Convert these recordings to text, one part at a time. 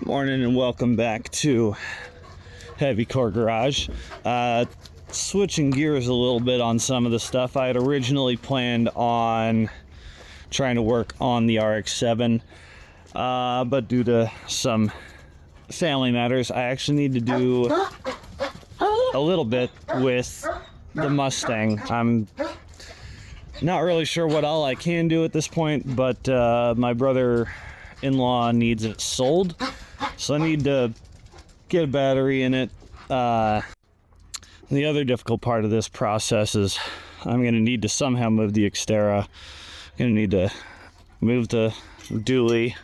Morning and welcome back to Heavy Core Garage. Switching gears a little bit on some of the stuff. I had originally planned on trying to work on the RX-7, but due to some family matters, I actually need to do a little bit with the Mustang. I'm not really sure what all I can do at this point, but my brother-in-law needs it sold, so I need to get a battery in it. The other difficult part of this process is I'm going to need to somehow move the Xterra. I'm going to need to move the dually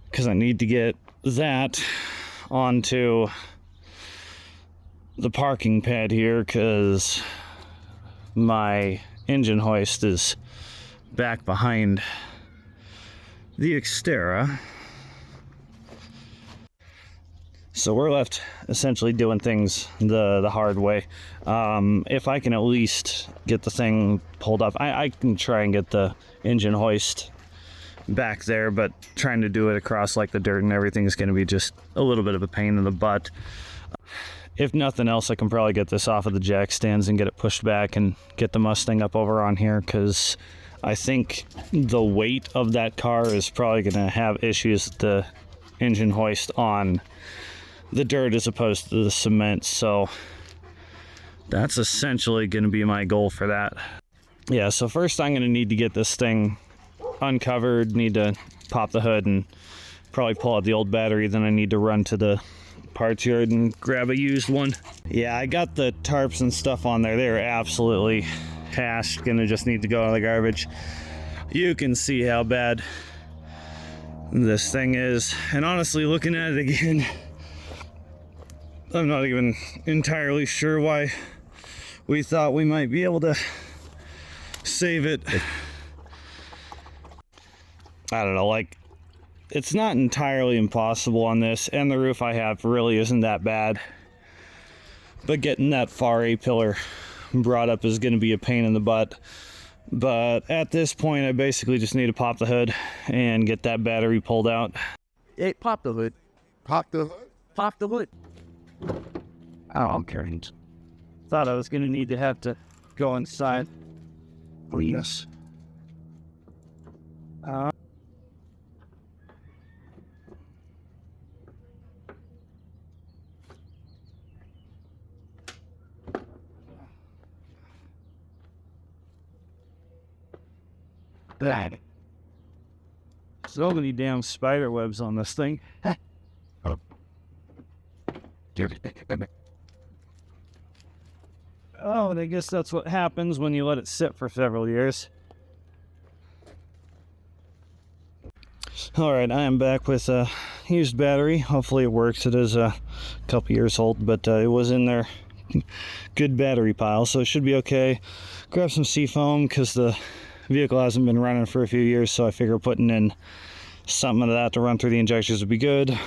because I need to get that onto the parking pad here because my engine hoist is back behind the Xterra. So we're left essentially doing things the hard way. If I can at least get the thing pulled up, I can try and get the engine hoist back there, but trying to do it across like the dirt and everything is going to be just a little bit of a pain in the butt. If nothing else, I can probably get this off of the jack stands and get it pushed back and get the Mustang up over on here, because I think the weight of that car is probably going to have issues with the engine hoist on the dirt as opposed to the cement. So that's essentially going to be my goal for that. Yeah, so first I'm going to need to get this thing uncovered, need to pop the hood and probably pull out the old battery. Then I need to run to the parts yard and grab a used one. Yeah, I got the tarps and stuff on there. They're absolutely hashed, gonna just need to go in the garbage. You can see how bad this thing is, and honestly, looking at it again, I'm not even entirely sure why we thought we might be able to save it. I don't know, like, it's not entirely impossible on this, and the roof I have really isn't that bad. But getting that far A-pillar brought up is going to be a pain in the butt. But at this point, I basically just need to pop the hood and get that battery pulled out. Hey, pop the hood. Pop the hood? Pop the hood. Oh, I'm carrying. Thought I was going to have to go inside. Please. Bad. So many damn spider webs on this thing. Oh, and I guess that's what happens when you let it sit for several years. Alright, I am back with a used battery. Hopefully it works. It is a couple years old, but it was in their good battery pile, so it should be okay. Grab some seafoam because the vehicle hasn't been running for a few years, so I figure putting in something of that to run through the injectors would be good.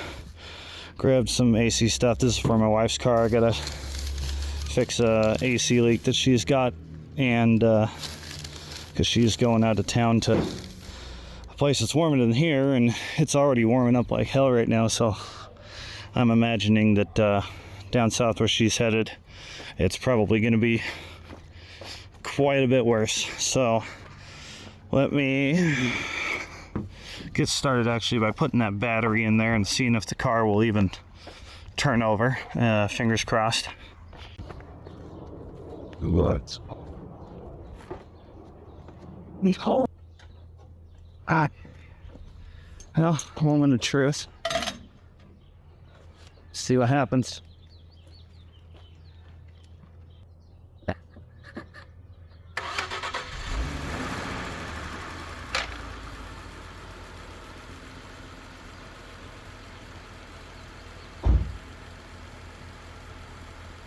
Grabbed some AC stuff. This is for my wife's car. I gotta fix a AC leak that she's got, and because she's going out of town to a place that's warmer than here, and it's already warming up like hell right now, so I'm imagining that down south where she's headed, it's probably going to be quite a bit worse. So let me get started actually by putting that battery in there and seeing if the car will even turn over. Fingers crossed. What? Well, moment of truth. See what happens.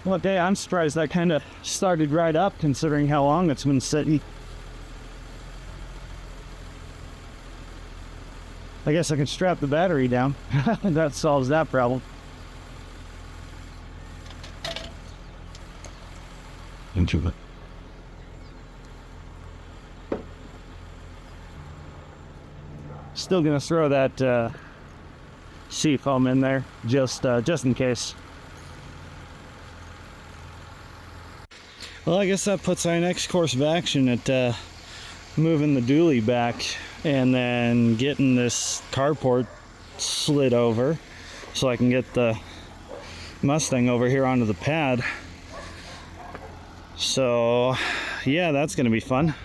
Well, okay, I'm surprised that kind of started right up considering how long it's been sitting. I guess I can strap the battery down. That solves that problem. Into it. Still gonna throw that seafoam in there just in case. Well, I guess that puts our next course of action at moving the dually back and then getting this carport slid over so I can get the Mustang over here onto the pad. So yeah, that's gonna be fun.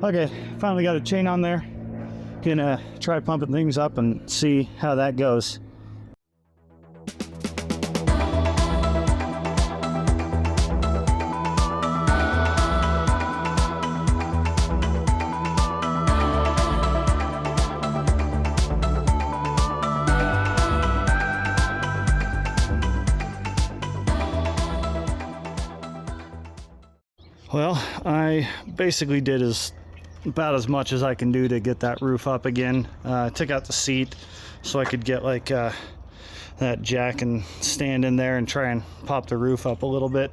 Okay, finally got a chain on there. Gonna try pumping things up and see how that goes. Well, I basically did about as much as I can do to get that roof up again. Took out the seat so I could get like that jack and stand in there and try and pop the roof up a little bit.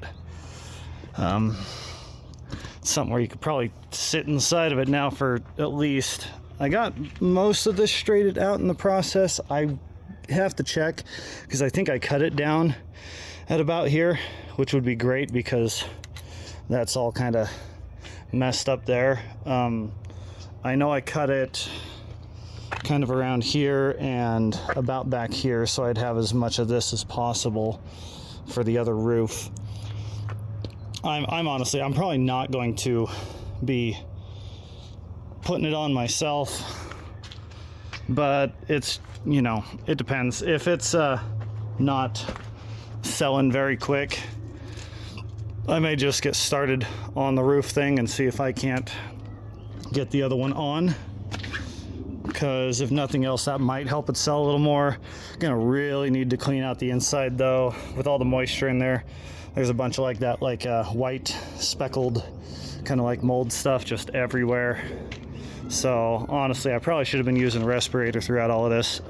Something where you could probably sit inside of it now for at least. I got most of this straightened out in the process. I have to check because I think I cut it down at about here, which would be great because that's all kind of messed up there. I know I cut it kind of around here and about back here, so I'd have as much of this as possible for the other roof. I'm honestly, I'm probably not going to be putting it on myself, but it's, you know, it depends. If it's not selling very quick, I may just get started on the roof thing and see if I can't get the other one on, because if nothing else, that might help it sell a little more. Gonna really need to clean out the inside though, with all the moisture in there. There's a bunch of like that, like white speckled kind of like mold stuff just everywhere. So honestly, I probably should have been using a respirator throughout all of this.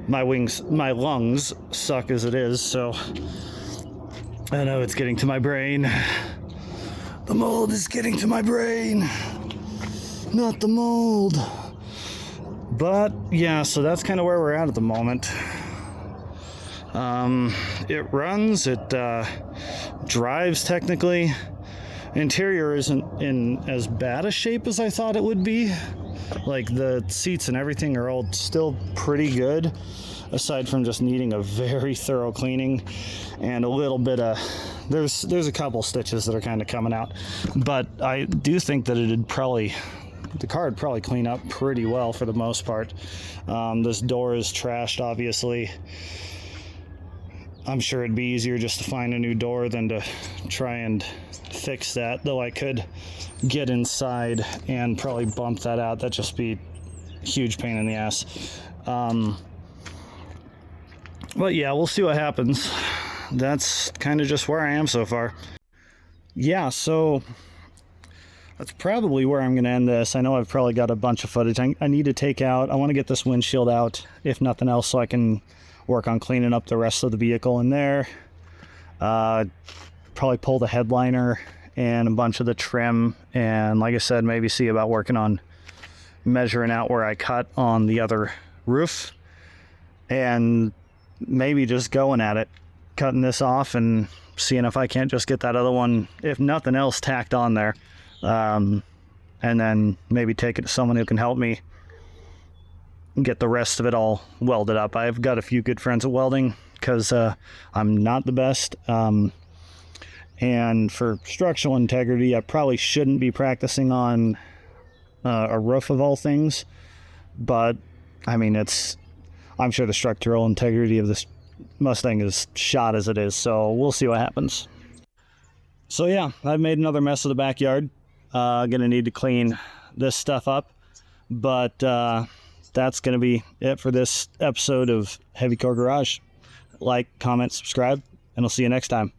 My lungs suck as it is, so I know it's getting to my brain. The mold is getting to my brain, not the mold. But yeah, so that's kind of where we're at the moment. It runs, it drives technically. Interior isn't in as bad a shape as I thought it would be. Like the seats and everything are all still pretty good, aside from just needing a very thorough cleaning and a little bit of, there's a couple stitches that are kind of coming out, but I do think that the car would probably clean up pretty well for the most part. This door is trashed, obviously. I'm sure it'd be easier just to find a new door than to try and fix that, though I could get inside and probably bump that out. That'd just be a huge pain in the ass. But yeah, we'll see what happens. That's kind of just where I am so far. Yeah, so that's probably where I'm going to end this. I know I've probably got a bunch of footage I need to take out. I want to get this windshield out, if nothing else, so I can work on cleaning up the rest of the vehicle in there. Probably pull the headliner and a bunch of the trim, and like I said, maybe see about working on measuring out where I cut on the other roof, and maybe just going at it, cutting this off and seeing if I can't just get that other one, if nothing else, tacked on there, and then maybe take it to someone who can help me get the rest of it all welded up. I've got a few good friends at welding because I'm not the best, and for structural integrity I probably shouldn't be practicing on a roof of all things, but I mean, I'm sure the structural integrity of this Mustang is shot as it is, so we'll see what happens. So yeah, I've made another mess of the backyard. Gonna need to clean this stuff up, but that's gonna be it for this episode of Heavy Core Garage. Like, comment, subscribe, and I'll see you next time.